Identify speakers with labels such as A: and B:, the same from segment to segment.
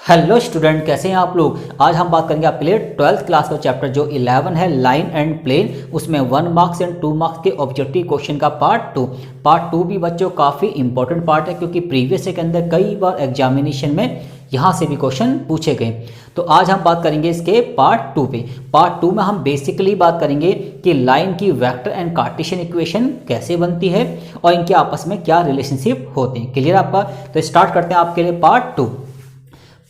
A: Hello student, कैसे हैं आप लोग। आज हम बात करेंगे आपके लिए 12th क्लास का चैप्टर जो 11 है लाइन एंड प्लेन। उसमें 1 मार्क्स एंड 2 मार्क्स के ऑब्जेक्टिव क्वेश्चन का पार्ट टू भी बच्चों काफ़ी इंपॉर्टेंट पार्ट है, क्योंकि प्रीवियस के अंदर कई बार एग्जामिनेशन में यहाँ से भी क्वेश्चन पूछे गए। तो आज हम बात करेंगे इसके पार्ट 2 पे। पार्ट 2 में हम बेसिकली बात करेंगे कि लाइन की वेक्टर एंड कार्टेशियन इक्वेशन कैसे बनती है और इनके आपस में क्या रिलेशनशिप होते हैं। क्लियर आपका? तो स्टार्ट करते हैं आपके लिए पार्ट 2।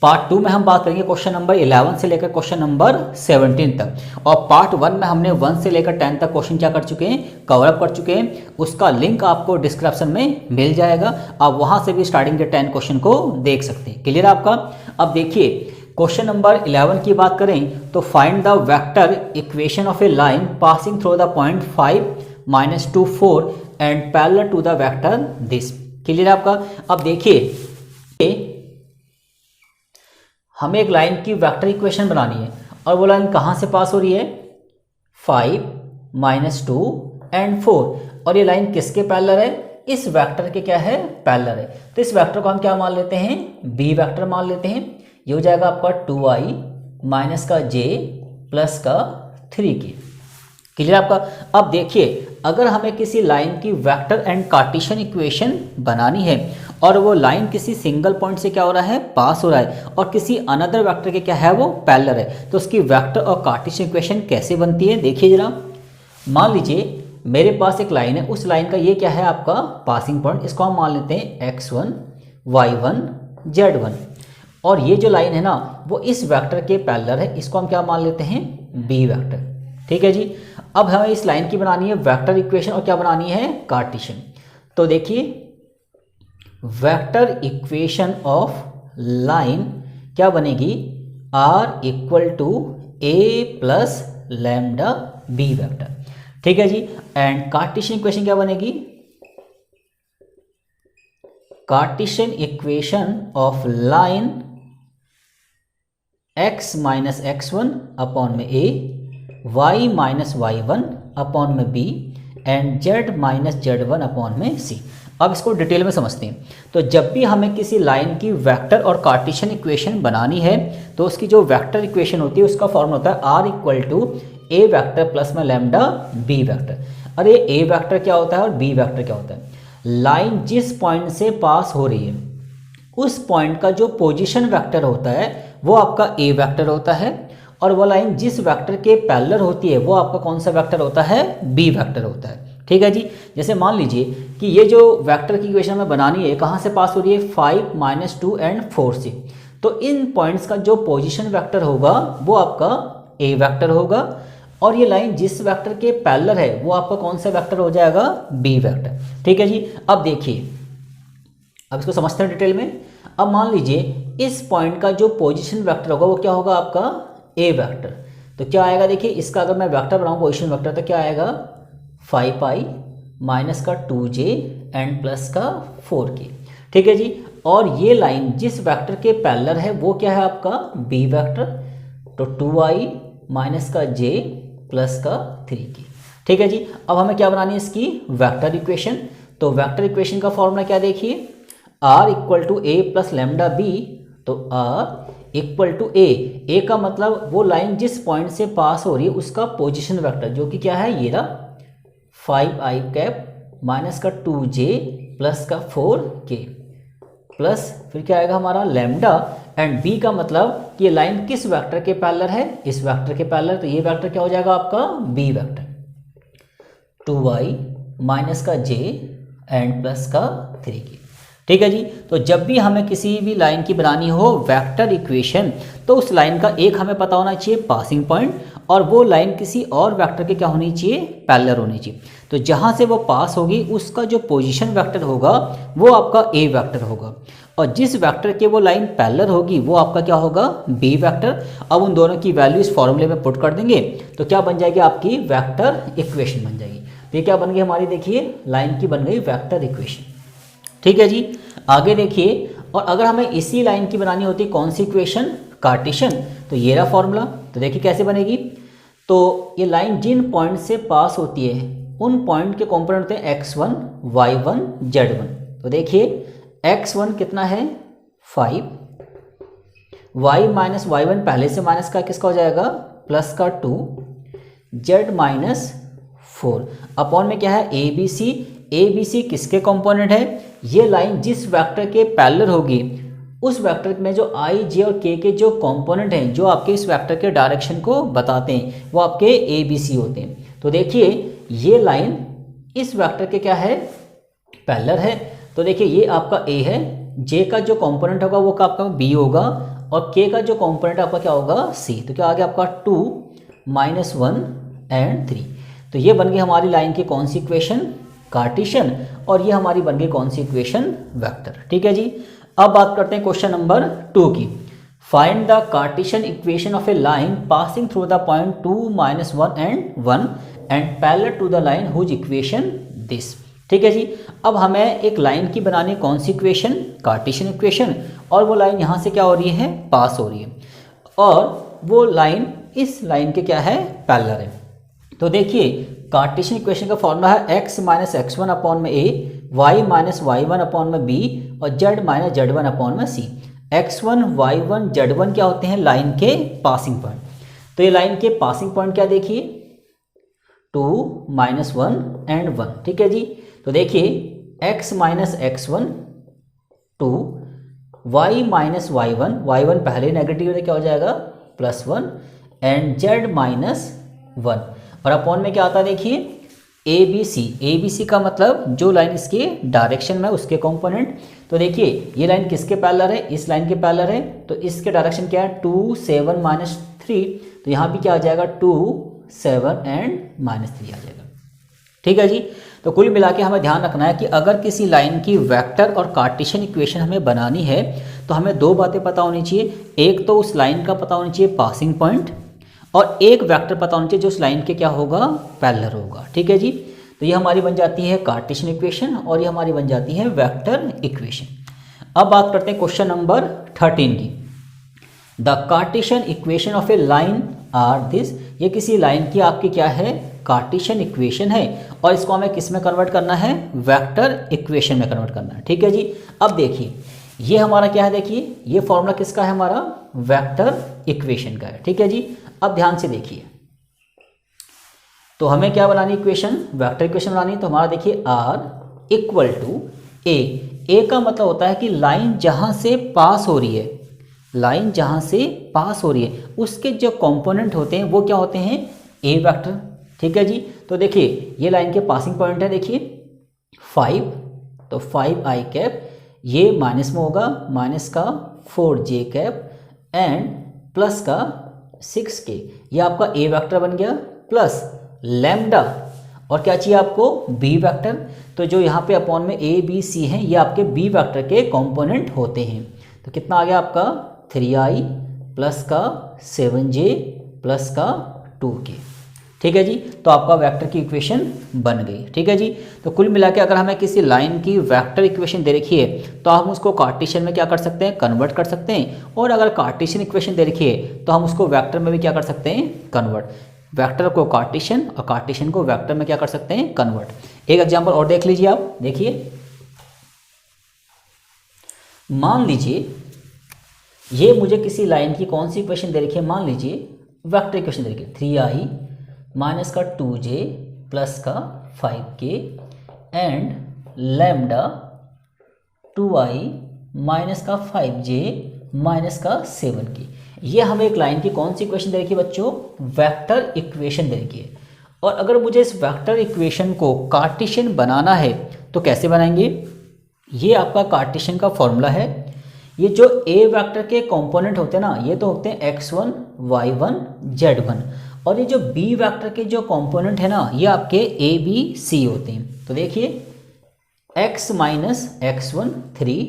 A: पार्ट 2 में हम बात करेंगे क्वेश्चन नंबर 11 से लेकर क्वेश्चन नंबर 17 तक। और पार्ट 1 में हमने 1 से लेकर 10 तक क्वेश्चन क्या कर चुके हैं, कवर अप कर चुके हैं। उसका लिंक आपको डिस्क्रिप्शन में मिल जाएगा, आप वहां से भी स्टार्टिंग के 10 क्वेश्चन को देख सकते हैं। क्लियर आपका? अब देखिए क्वेश्चन नंबर 11 की बात करें तो find the vector equation of a line passing through the point 5 -2 4 and parallel to the vector this. Clear आपका? अब देखिए हमें एक लाइन की वेक्टर इक्वेशन बनानी है और वो लाइन कहाँ से पास हो रही है, 5 -2 एंड 4। और ये लाइन किसके पैरेलल है, इस वेक्टर के क्या है, पैरेलल है। तो इस वेक्टर को हम क्या मान लेते हैं, बी वेक्टर मान लेते हैं। ये हो जाएगा आपका 2i माइनस का j प्लस का 3k। क्लियर आपका? अब देखिए अगर हमें किसी लाइन की वेक्टर एंड कार्टेशियन इक्वेशन बनानी है और वो लाइन किसी सिंगल पॉइंट से क्या हो रहा है, पास हो रहा है, और किसी अनदर वेक्टर के क्या है, वो पैरेलल है, तो उसकी वेक्टर और कार्टेशियन इक्वेशन कैसे बनती है देखिए जरा। मान लीजिए मेरे पास एक लाइन है, उस लाइन का ये क्या है आपका पासिंग पॉइंट, इसको हम मान लेते हैं x1 y1 z1। और ये जो लाइन है ना वो इस वेक्टर के पैरेलल है, इसको हम क्या मान लेते हैं, बी वेक्टर। ठीक है जी। अब हमें इस लाइन की बनानी है वेक्टर इक्वेशन और क्या बनानी है, कार्टेशियन। तो देखिए वेक्टर इक्वेशन ऑफ लाइन क्या बनेगी, r equal to a plus lambda b vector. ठीक है जी। एंड कार्टेशियन इक्वेशन क्या बनेगी, Cartesian equation of line x minus x1 upon में a, y minus y1 upon में b and z minus z1 upon में c। अब इसको डिटेल में समझते हैं। तो जब भी हमें किसी लाइन की वेक्टर और कार्टेशियन इक्वेशन बनानी है तो उसकी जो वेक्टर इक्वेशन होती है उसका फॉर्मूला होता है r equal to a vector plus में लैम्डा बी वेक्टर। अरे ए वेक्टर क्या होता है और बी वेक्टर क्या होता है, लाइन जिस पॉइंट से पास हो रही है उस पॉइंट का जो पोजीशन वेक्टर होता है वो आपका ए वेक्टर होता है, और वो लाइन जिस वेक्टर के पैरेलल होती है वो आपका कौन सा वेक्टर होता है, बी वेक्टर होता है। ठीक है जी। जैसे मान लीजिए कि ये जो वेक्टर की इक्वेशन हमें बनानी है कहाँ से पास हो रही है, 5 -2 एंड 4 से। तो इन पॉइंट्स का जो पोजीशन वेक्टर होगा वो आपका ए वेक्टर होगा, और ये लाइन जिस वेक्टर के पैरेलल है वो आपका कौन सा वेक्टर हो जाएगा, बी वेक्टर। ठीक है जी। अब देखिए अब इसको समझते हैं डिटेल में। अब मान लीजिए इस पॉइंट का जो पोजीशन वेक्टर होगा वो क्या होगा आपका ए वेक्टर। तो क्या आएगा देखिए, इसका अगर मैं वेक्टर बनाऊँ पोजीशन वेक्टर तो क्या आएगा, 5i माइनस का 2j एंड प्लस का 4k। ठीक है जी। और ये लाइन जिस वेक्टर के पैरेलल है वो क्या है आपका बी वेक्टर, तो 2i माइनस का j प्लस का 3k। ठीक है जी। अब हमें क्या बनानी है, इसकी वेक्टर इक्वेशन। तो वेक्टर इक्वेशन का फॉर्मूला क्या देखिए, r equal to a plus lambda b. तो r इक्वल टू ए का मतलब वो लाइन जिस पॉइंट से पास हो रही है उसका पोजीशन वेक्टर, जो कि क्या है, ये रहा 5i कैप माइनस का 2j प्लस का 4k प्लस फिर क्या आएगा हमारा लैम्डा, एंड b का मतलब कि ये लाइन किस वेक्टर के पैरेलल है, इस वेक्टर के पैरेलल। तो ये वेक्टर क्या हो जाएगा आपका b वेक्टर, 2i माइनस का j एंड प्लस का 3k। ठीक है जी। तो जब भी हमें किसी भी लाइन की बनानी हो वेक्टर इक्वेशन तो उस लाइन का एक हमें पता होना चाहिए पासिंग पॉइंट, और वो लाइन किसी और वेक्टर के क्या होनी चाहिए, पैरेलल होनी चाहिए। तो जहाँ से वो पास होगी उसका जो पोजीशन वेक्टर होगा वो आपका ए वेक्टर होगा, और जिस वेक्टर के वो लाइन पैरेलल होगी वो आपका क्या होगा, बी वेक्टर। अब उन दोनों की वैल्यू इस फॉर्मूले में पुट कर देंगे तो क्या बन जाएगी, आपकी वेक्टर इक्वेशन बन जाएगी। तो ये क्या बन गई हमारी, देखिए लाइन की बन गई वेक्टर इक्वेशन। ठीक है जी। आगे देखिए, और अगर हमें इसी लाइन की बनानी होती कौन सी इक्वेशन, कार्टेशियन, तो ये रहा फॉर्मूला। तो देखिए कैसे बनेगी। तो ये लाइन जिन पॉइंट से पास होती है उन पॉइंट के कॉम्पोनेंट होते हैं x1 y1 z1। तो देखिए x1 कितना है 5, वाई माइनस वाई वन पहले से माइनस का किसका हो जाएगा, प्लस का 2 जेड माइनस 4 अपॉन में क्या है A B C. A B C किसके कंपोनेंट है, ये लाइन जिस वेक्टर के पैरेलल होगी उस वेक्टर में जो आई जे और के जो कंपोनेंट हैं जो आपके इस वेक्टर के डायरेक्शन को बताते हैं वो आपके ए बी सी होते हैं। तो देखिए ये लाइन इस वेक्टर के क्या है, पैरेलल है। तो देखिए ये आपका ए है, जे का जो कंपोनेंट होगा वो आपका बी होगा और के का जो कंपोनेंट आपका क्या होगा, सी। तो क्या आ गया आपका 2 -1 एंड 3। तो ये बन गई हमारी लाइन की कौन सी इक्वेशन, कार्टेशियन, और ये हमारी बन गई कौन सी इक्वेशन, वेक्टर। ठीक है जी। अब बात करते हैं क्वेश्चन नंबर 2 की। Find the Cartesian equation of a line passing through the point 2 -1 and 1 and parallel to the line whose equation this. ठीक है जी। अब हमें एक लाइन की बनानी कौन सी इक्वेशन, कार्टेशियन इक्वेशन, और वो लाइन यहाँ से क्या हो रही है, पास हो रही है, और वो लाइन इस लाइन के क्या है, पैरेलल है। तो देखिए कार्टेशियन इक्वेशन का फॉर्मूला है x माइनस x1 अपॉन में a, y minus y1 upon में b और z माइनस z1 अपॉन में c। x1 y1 z1 क्या होते हैं, लाइन के पासिंग पॉइंट। तो ये लाइन के पासिंग पॉइंट क्या देखिए, 2 -1 एंड 1। ठीक है जी। तो देखिए x minus x1 2, y minus y1 पहले नेगेटिव है क्या हो जाएगा, +1 एंड z माइनस 1 और अपॉन में क्या आता है देखिए ए बी सी का मतलब जो लाइन इसके डायरेक्शन में उसके कंपोनेंट। तो देखिए ये लाइन किसके पैरेलल है, इस लाइन के पैरेलल है, तो इसके डायरेक्शन क्या है 2 7 -3। तो यहाँ भी क्या आ जाएगा 2 7 एंड -3 आ जाएगा। ठीक है जी। तो कुल मिला के हमें ध्यान रखना है कि अगर किसी लाइन की वेक्टर और कार्टेशियन इक्वेशन हमें बनानी है तो हमें दो बातें पता होनी चाहिए। एक तो उस लाइन का पता होना चाहिए पासिंग पॉइंट, और एक वेक्टर पता होना चाहिए जो उस लाइन के क्या होगा, पैरेलल होगा। ठीक है जी। तो ये हमारी बन जाती है कार्टेशियन इक्वेशन और ये हमारी बन जाती है वेक्टर इक्वेशन। अब बात करते हैं क्वेश्चन नंबर 13 की। The Cartesian equation of a line are this. ये किसी लाइन की आपकी क्या है, कार्टेशियन इक्वेशन है, और इसको हमें किस में कन्वर्ट करना है, वेक्टर इक्वेशन में कन्वर्ट करना है। ठीक है जी। अब देखिए ये हमारा क्या है, देखिए ये फॉर्मूला किसका है, हमारा वेक्टर इक्वेशन का है। ठीक है जी। अब ध्यान से देखिए, तो हमें क्या बनानी इक्वेशन, वेक्टर इक्वेशन बनानी। तो हमारा देखिए आर इक्वल टू ए का मतलब होता है कि लाइन जहां से पास हो रही है, लाइन जहां से पास हो रही है उसके जो कंपोनेंट होते हैं वो क्या होते हैं, ए वेक्टर। ठीक है जी। तो देखिए ये लाइन के पासिंग पॉइंट है, देखिए 5, तो 5i कैप, ये माइनस में होगा, माइनस का 4j कैप एंड प्लस का 6k, ये आपका ए वेक्टर बन गया, प्लस लैम्डा, और क्या चाहिए आपको, बी वेक्टर। तो जो यहाँ पे अपॉन में ए बी सी हैं ये आपके बी वेक्टर के कंपोनेंट होते हैं। तो कितना आ गया आपका 3i प्लस का 7j प्लस का 2k। ठीक है जी। तो आपका वेक्टर की इक्वेशन बन गई। ठीक है जी। तो कुल मिला के अगर हमें किसी लाइन की वेक्टर इक्वेशन दे रखी है तो हम उसको कार्टेशियन में क्या कर सकते हैं, कन्वर्ट कर सकते हैं, और अगर कार्टेशियन इक्वेशन दे रखी है तो हम उसको वेक्टर में भी क्या कर सकते हैं, कन्वर्ट। वेक्टर को कार्टेशियन और कार्टेशियन को वेक्टर में क्या कर सकते हैं, कन्वर्ट। एक एग्जाम्पल और देख लीजिए आप, देखिए मान लीजिए ये मुझे किसी लाइन की कौन सी इक्वेशन दे रखी है, मान लीजिए वेक्टर इक्वेशन दे रखी है 3i माइनस का 2j प्लस का 5k and lambda 2i minus का 5j माइनस का 7k। ये हमें एक लाइन की कौन सी इक्वेशन दे रखी है बच्चों, वेक्टर इक्वेशन दे रखी है। और अगर मुझे इस वेक्टर इक्वेशन को कार्टेशियन बनाना है तो कैसे बनाएंगे, ये आपका कार्टेशियन का फॉर्मूला है। ये जो ए वेक्टर के कंपोनेंट होते हैं ना, ये तो होते हैं x1 y1 z1, और ये जो बी वेक्टर के जो कंपोनेंट है ना ये आपके ए बी सी होते हैं। तो देखिए x minus x1 3,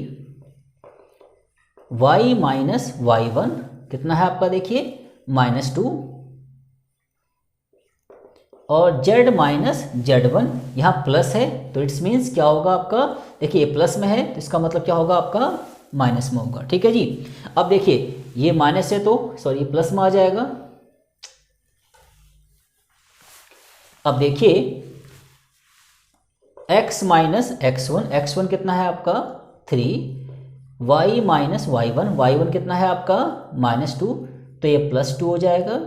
A: y minus y1 कितना है आपका, देखिए -2, और z माइनस z1 यहाँ प्लस है, तो इट्स मीन्स क्या होगा आपका, देखिए प्लस में है तो इसका मतलब क्या होगा आपका, माइनस में होगा। ठीक है जी। अब देखिए ये माइनस है तो सॉरी प्लस में आ जाएगा। अब देखिए x माइनस x1 कितना है आपका 3, y माइनस y1 कितना है आपका -2, तो ये +2 हो जाएगा।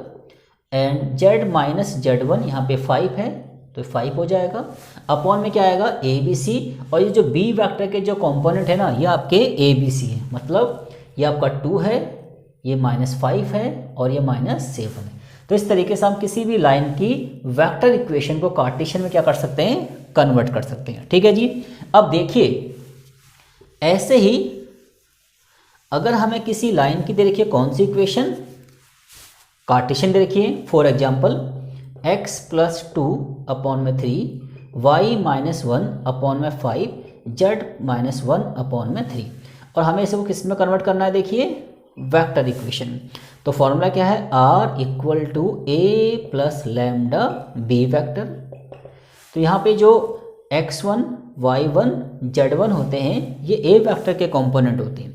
A: एंड z माइनस z1 यहाँ पे 5 है तो 5 हो जाएगा। अपॉन में क्या आएगा ABC, और ये जो b वेक्टर के जो कंपोनेंट है ना ये आपके ABC है, मतलब ये आपका 2 है, ये -5 है और ये -7 है। तो इस तरीके से हम किसी भी लाइन की वेक्टर इक्वेशन को कार्टेशियन में क्या कर सकते हैं, कन्वर्ट कर सकते हैं। ठीक है जी। अब देखिए ऐसे ही अगर हमें किसी लाइन की दे रखी है कौन सी इक्वेशन, कार्टेशियन दे रखी है, फॉर एग्जाम्पल x + 2 अपॉन में 3, y - 1 अपॉन में 5, z - 1 अपॉन में 3, और हमें इसे किस में कन्वर्ट करना है, देखिए वेक्टर इक्वेशन। तो फॉर्मूला क्या है, r = a + lambda b vector. तो यहाँ पे जो x1 y1 z1 होते हैं ये a वेक्टर के कंपोनेंट होते हैं,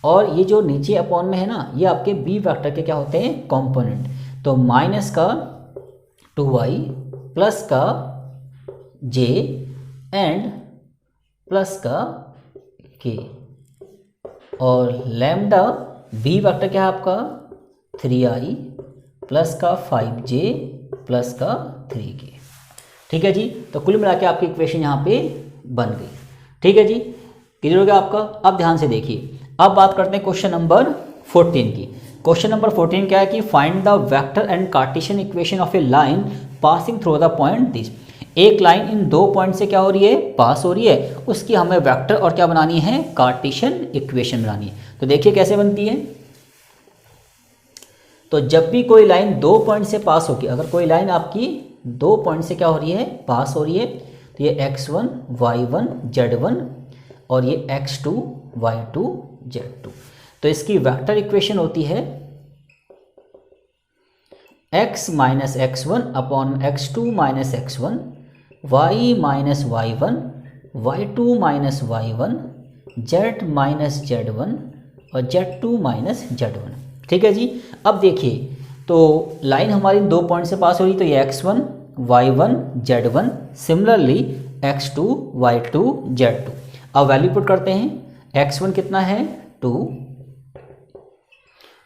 A: और ये जो नीचे अपॉन में है ना ये आपके b वेक्टर के क्या होते हैं, कंपोनेंट। तो माइनस का 2y प्लस का j एंड प्लस का k, और लैम्डा b वेक्टर क्या है आपका 3i प्लस का 5j प्लस का 3k। ठीक है जी। तो कुल मिला के आपकी इक्वेशन यहाँ पे बन गई। ठीक है जी, क्लियर हो गया आपका। अब ध्यान से देखिए, अब बात करते हैं क्वेश्चन नंबर 14 की। क्वेश्चन नंबर 14 क्या है कि find the vector and Cartesian equation of a line passing through the point this. एक लाइन इन दो पॉइंट से क्या हो रही है, पास हो रही है, उसकी हमें वेक्टर और क्या बनानी है, कार्टेशियन इक्वेशन बनानी है। तो देखिए कैसे बनती है। तो जब भी कोई लाइन दो पॉइंट से पास होगी, अगर कोई लाइन आपकी दो पॉइंट से क्या हो रही है, पास हो रही है, तो ये x1 y1 z1 और ये x2 y2 z2, तो इसकी वेक्टर इक्वेशन होती है x - x1 upon x2 - x1, y - y1, y2 - y1, z - z1 और z2 - z1। ठीक है जी। अब देखिए तो लाइन हमारी दो पॉइंट से पास हो रही, तो ये x1 y1 z1, similarly x2 y2 z2। अब वैल्यू पुट करते हैं। x1 कितना है 2,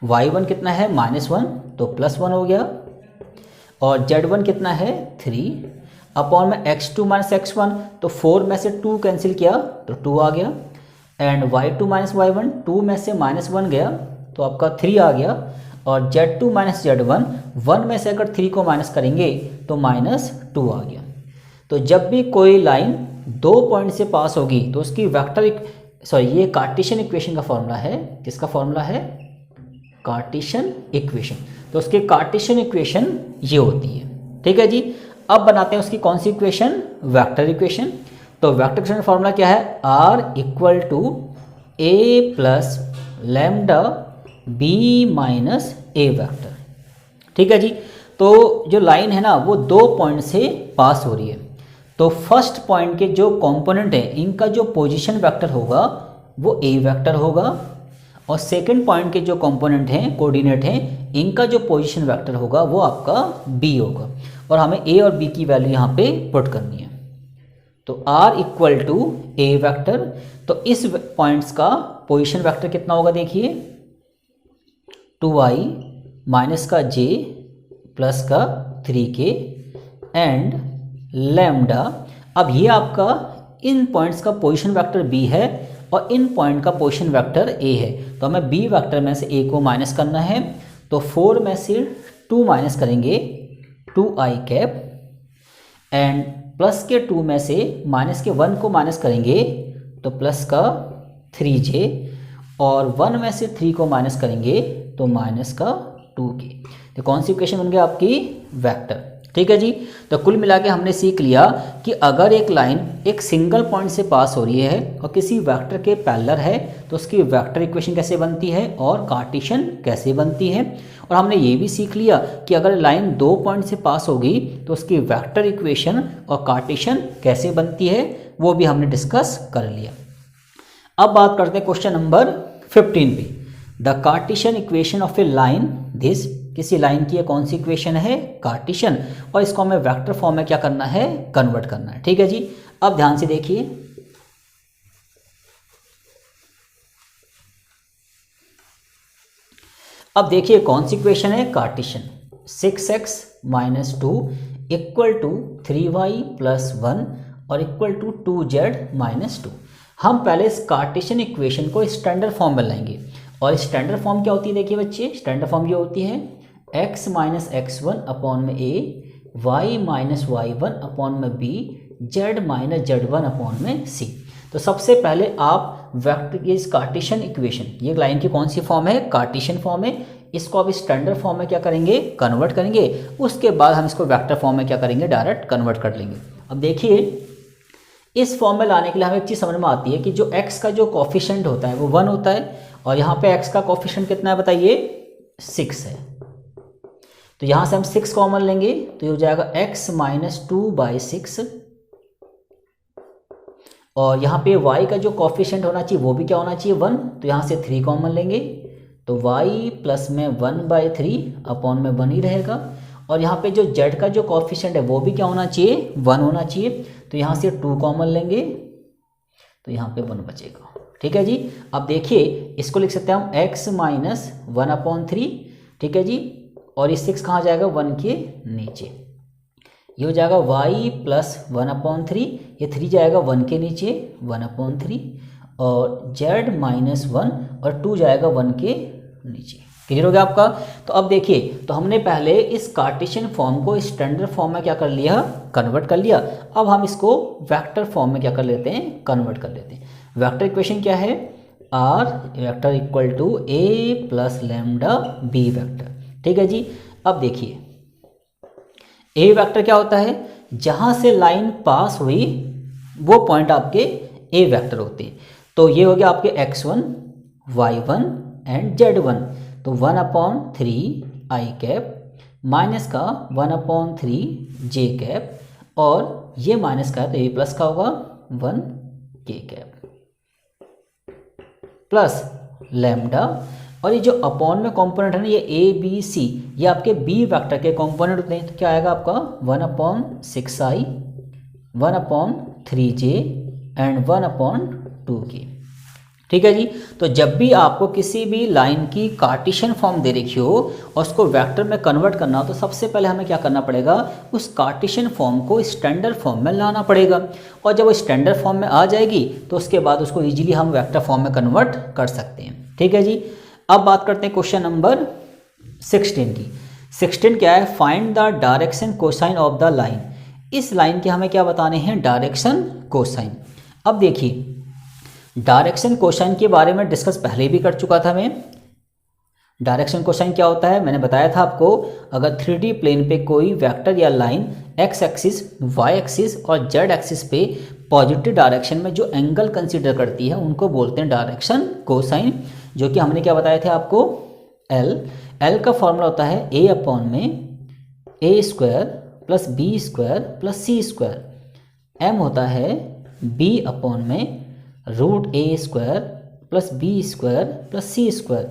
A: y1 कितना है -1 तो +1 हो गया, और z1 कितना है 3, अपॉन में x2 - x1, तो 4 में से 2 कैंसिल किया तो 2 आ गया, एंड y2 - y1 2 में से -1 गया तो आपका 3 आ गया, और z2 - z1 1 में से अगर 3 को माइनस करेंगे तो -2 आ गया। तो जब भी कोई लाइन दो पॉइंट से पास होगी तो उसकी वेक्टर ये कार्टेशियन इक्वेशन का फॉर्मूला है। किसका फॉर्मूला है, कार्टेशियन इक्वेशन। तो उसकी कार्टेशियन इक्वेशन ये होती है। ठीक है जी। अब बनाते हैं उसकी कौन सी इक्वेशन, वेक्टर इक्वेशन। तो वेक्टर इक्वेशन फॉर्मूला क्या है, r = a + lambda b - a vector. ठीक है जी। तो जो लाइन है ना वो दो पॉइंट से पास हो रही है, तो फर्स्ट पॉइंट के जो कंपोनेंट है इनका जो पोजीशन वेक्टर होगा वो a वेक्टर होगा, और सेकंड पॉइंट के जो कंपोनेंट हैं, कोऑर्डिनेट हैं, इनका जो पोजीशन वेक्टर होगा वो आपका b होगा, और हमें a और b की वैल्यू यहाँ पे पुट करनी है। तो r = a वेक्टर, तो इस पॉइंट्स का पोजीशन वेक्टर कितना होगा, देखिए 2i माइनस का j प्लस का 3k एंड लैम्डा। अब ये आपका इन पॉइंट्स का पोजीशन वेक्टर b है और इन पॉइंट का पोजीशन वेक्टर a है, तो हमें b वेक्टर में से a को माइनस करना है। तो 4 में से 2 माइनस करेंगे 2i कैप, एंड प्लस के 2 में से माइनस के 1 को माइनस करेंगे तो प्लस का 3j, और 1 में से 3 को माइनस करेंगे तो माइनस का 2k। तो कौन सी इक्वेशन बन गई आपकी, वेक्टर। ठीक है जी। तो कुल मिला के हमने सीख लिया कि अगर एक लाइन एक सिंगल पॉइंट से पास हो रही है और किसी वेक्टर के पैरेलल है तो उसकी वेक्टर इक्वेशन कैसे बनती है और कार्टेशियन कैसे बनती है। और हमने ये भी सीख लिया कि अगर लाइन दो पॉइंट से पास होगी तो उसकी वेक्टर इक्वेशन और कार्टेशियन कैसे बनती है, वो भी हमने डिस्कस कर लिया। अब बात करते हैं क्वेश्चन नंबर 15 पे। The Cartesian equation of a line this, किसी लाइन की कौन सी इक्वेशन है, कार्टेशियन, और इसको हमें वेक्टर फॉर्म में क्या करना है, कन्वर्ट करना है। ठीक है जी। अब ध्यान से देखिए, अब देखिए कौन सी इक्वेशन है, Cartesian. 6x minus 2 equal to 3y plus 1 और इक्वल टू 2z माइनस 2। हम पहले इस कार्टेशियन इक्वेशन को स्टैंडर्ड फॉर्म में लाएंगे। और स्टैंडर्ड फॉर्म क्या होती है, देखिए बच्चे, स्टैंडर्ड फॉर्म ये होती है x माइनस x1 अपॉन में a, y minus y1 upon में b, z minus z1 upon में c। तो सबसे पहले आप वेक्टर इस कार्टेशियन इक्वेशन, ये लाइन की कौन सी फॉर्म है, कार्टेशियन फॉर्म है, इसको अब स्टैंडर्ड फॉर्म में क्या करेंगे, कन्वर्ट करेंगे। उसके बाद हम इसको वेक्टर फॉर्म में क्या करेंगे, डायरेक्ट कन्वर्ट कर लेंगे। अब देखिए इस फॉर्म में लाने के लिए हमें एक चीज़ समझ में आती है कि जो x का जो कोफिशिएंट होता है वो 1 होता है, और यहाँ पे x का कोफिशिएंट कितना है बताइए, 6 है। तो यहाँ से हम 6 कॉमन लेंगे तो ये हो जाएगा x माइनस 2/6, और यहाँ पे y का जो कोफिशिएंट होना चाहिए वो भी क्या होना चाहिए, 1। तो यहाँ से 3 कॉमन लेंगे तो y प्लस में 1/3 अपॉन में 1 ही रहेगा। और यहाँ पे जो z का जो कोफिशिएंट है वो भी क्या होना चाहिए, 1 होना चाहिए। तो यहाँ से 2 कॉमन लेंगे तो यहाँ पे 1 बचेगा। ठीक है जी। अब देखिए इसको लिख सकते हैं हम x माइनस 1/3, ठीक है जी। और ये 6 कहाँ जाएगा, 1 के नीचे। ये हो जाएगा y प्लस 1/3, ये 3 जाएगा 1 के नीचे 1/3, और z माइनस 1 और 2 जाएगा 1 के नीचे। क्लियर हो गया आपका। तो अब देखिए, तो हमने पहले इस कार्टेशियन फॉर्म को स्टैंडर्ड फॉर्म में क्या कर लिया, कन्वर्ट कर लिया। अब हम इसको वेक्टर फॉर्म में क्या कर लेते हैं, कन्वर्ट कर लेते हैं। वेक्टर इक्वेशन क्या है, r vector equal to a plus lambda b vector. ठीक है जी। अब देखिए ए वेक्टर क्या होता है, जहां से लाइन पास हुई वो पॉइंट आपके ए वेक्टर होते हैं। तो ये हो गया आपके x1, y1 एंड z1। तो 1/3 i कैप माइनस का 1/3 j कैप, और ये माइनस का है तो ये प्लस का होगा 1 k कैप प्लस लैम्डा। और ये जो अपॉन में कंपोनेंट है ना, ये ए बी सी, ये आपके बी वेक्टर के कंपोनेंट होते हैं। तो क्या आएगा आपका 1/6i, 1/3j एंड 1/2k। ठीक है जी। तो जब भी आपको किसी भी लाइन की कार्टेशियन फॉर्म दे रखी हो और उसको वेक्टर में कन्वर्ट करना हो, तो सबसे पहले हमें क्या करना पड़ेगा, उस कार्टेशियन फॉर्म को स्टैंडर्ड फॉर्म में लाना पड़ेगा। और जब वो स्टैंडर्ड फॉर्म में आ जाएगी तो उसके बाद उसको इजीली हम वेक्टर फॉर्म में कन्वर्ट कर सकते हैं। ठीक है जी। अब बात करते हैं क्वेश्चन नंबर 16 की। 16 क्या है, find the direction cosine of the line. इस लाइन के हमें क्या बताने हैं, डायरेक्शन कोसाइन। अब देखिए डायरेक्शन कोसाइन के बारे में डिस्कस पहले भी कर चुका था मैं। डायरेक्शन कोसाइन क्या होता है, मैंने बताया था आपको, अगर 3D प्लेन पे कोई वेक्टर या line x axis, y axis और z एक्सिस पे पॉजिटिव डायरेक्शन में जो एंगल कंसीडर करती है उनको बोलते हैं डायरेक्शन कोसाइन, जो कि हमने क्या बताया था आपको, L का फॉर्मूला होता है a/a² plus b² plus c²। m होता है b/में √a² plus b² plus c²।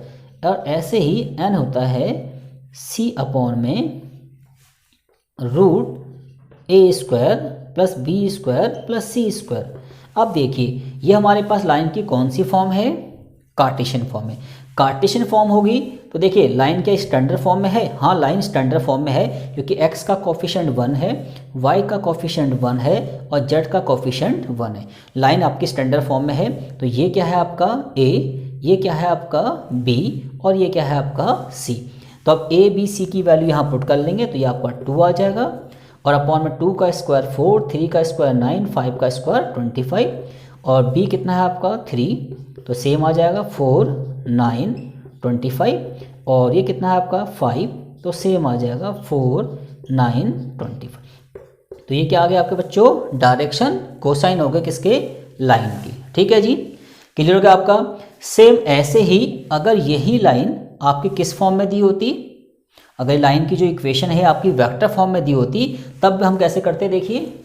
A: और ऐसे ही n होता है c/में √a² plus b² plus c²। अब देखिए ये हमारे पास लाइन की कौन सी फॉर्म है, कार्टेशियन फॉर्म है। कार्टेशियन फॉर्म होगी तो देखिए लाइन क्या स्टैंडर्ड फॉर्म में है, हाँ लाइन स्टैंडर्ड फॉर्म में है, क्योंकि x का कोफिशिएंट 1 है, y का कोफिशिएंट 1 है और z का कोफिशिएंट 1 है। लाइन आपकी स्टैंडर्ड फॉर्म में है। तो ये क्या है आपका a, ये क्या है आपका b और ये क्या है आपका c। तो अब a b c की वैल्यू यहाँ पुट कर लेंगे तो ये आपका 2 आ जाएगा, और अपॉन में 2 का स्क्वायर 4, 3 का स्क्वायर 9, 5 का स्क्वायर 25, और b कितना है आपका 3, तो सेम आ जाएगा 4, 9, 25, और ये कितना है आपका 5, तो सेम आ जाएगा 4, 9, 25। तो ये क्या आ गया आपके बच्चों, डायरेक्शन कोसाइन हो गए किसके, लाइन की। ठीक है जी, क्लियर हो गया आपका। सेम ऐसे ही अगर यही लाइन आपकी किस फॉर्म में दी होती, अगर लाइन की जो इक्वेशन है आपकी वेक्टर फॉर्म में दी होती, तब हम कैसे करते, देखिए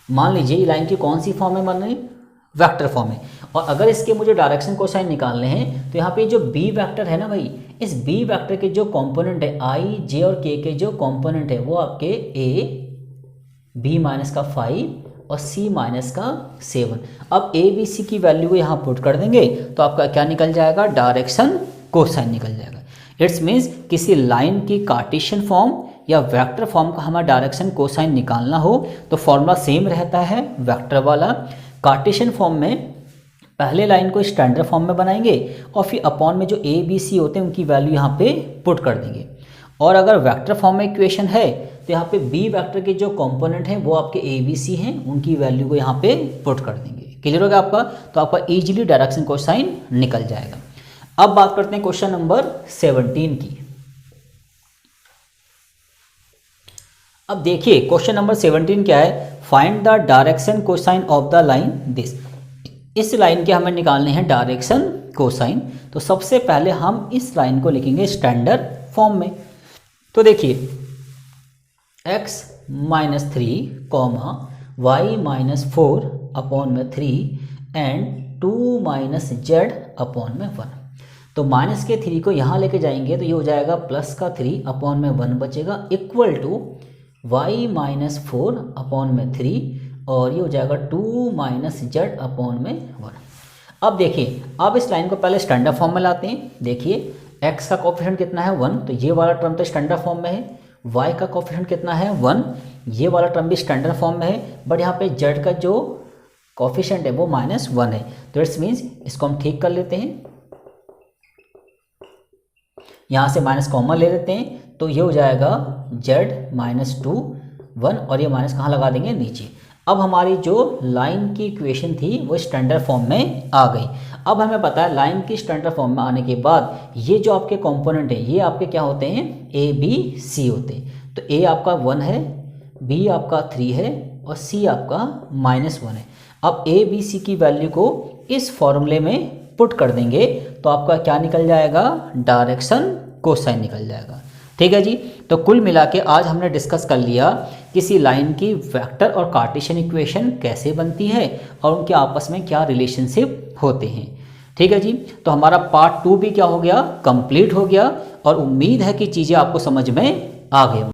A: मान लीजिए लाइन की कौन सी फॉर्म में, मान लीजिए वेक्टर फॉर्म है, और अगर इसके मुझे डायरेक्शन कोसाइन निकालने हैं तो यहाँ पे जो b वेक्टर है ना भाई, इस b वेक्टर के जो कंपोनेंट है i, j और k के जो कंपोनेंट है वो आपके a, b माइनस का 5 और c माइनस का 7। अब a b c की वैल्यू को यहाँ पुट कर देंगे तो आपका क्या निकल जाएगा, डायरेक्शन कोसाइन निकल जाएगा। इट्स मीन्स किसी लाइन की कार्टेशियन फॉर्म या वेक्टर फॉर्म का हमें डायरेक्शन कोसाइन निकालना हो तो फॉर्मूला सेम रहता है वेक्टर वाला। कार्टेशियन फॉर्म में पहले लाइन को स्टैंडर्ड फॉर्म में बनाएंगे और फिर अपॉन में जो ए बी सी होते हैं उनकी वैल्यू यहाँ पे पुट कर देंगे। और अगर वेक्टर फॉर्म में इक्वेशन है तो यहाँ पे बी वेक्टर के जो कंपोनेंट हैं वो आपके ए बी सी हैं, उनकी वैल्यू को यहाँ पे पुट कर देंगे। क्लियर हो गया आपका? तो आपका इजीली डायरेक्शन कोसाइन निकल जाएगा। अब बात करते हैं क्वेश्चन नंबर 17 की। अब देखिए क्वेश्चन नंबर 17 क्या है, find the direction cosine of the line this. इस लाइन के हमें निकालने हैं डायरेक्शन कोसाइन। तो सबसे पहले हम इस लाइन को लिखेंगे स्टैंडर्ड फॉर्म में। तो देखिए x - 3 कॉमा y - 4 अपॉन में 3 एंड 2 - z अपॉन में 1। तो माइनस के 3 को यहाँ लेके जाएंगे तो ये हो जाएगा प्लस का 3 अपॉन में 1 बचेगा इक्वल टू y - 4 अपॉन में 3 और ये हो जाएगा 2 - z अपॉन में 1। अब देखिए अब इस लाइन को पहले स्टैंडर्ड फॉर्म में लाते हैं। देखिए x का कोएफिशिएंट कितना है 1, तो ये वाला टर्म तो स्टैंडर्ड फॉर्म में है। y का कोएफिशिएंट कितना है 1, ये वाला टर्म भी स्टैंडर्ड फॉर्म में है। बट यहाँ पे z का जो कोएफिशिएंट है वो -1 है। तो इट्स मीन्स इसको हम ठीक कर लेते हैं, यहाँ से माइनस कॉमन ले लेते हैं तो ये हो जाएगा z - 2 1 और ये माइनस कहाँ लगा देंगे नीचे। अब हमारी जो लाइन की इक्वेशन थी वो स्टैंडर्ड फॉर्म में आ गई। अब हमें पता है लाइन की स्टैंडर्ड फॉर्म में आने के बाद ये जो आपके कंपोनेंट है ये आपके क्या होते हैं, ए बी सी होते हैं। तो ए आपका 1 है, बी आपका 3 है और सी आपका -1 है। अब ए बी सी की वैल्यू को इस फॉर्मूले में पुट कर देंगे तो आपका क्या निकल जाएगा, डायरेक्शन कोसाइन निकल जाएगा। ठीक है जी। तो कुल मिला के आज हमने डिस्कस कर लिया किसी लाइन की वेक्टर और कार्टेशियन इक्वेशन कैसे बनती है और उनके आपस में क्या रिलेशनशिप होते हैं। ठीक है जी। तो हमारा पार्ट 2 भी क्या हो गया, कंप्लीट हो गया और उम्मीद है कि चीज़ें आपको समझ में आ गई।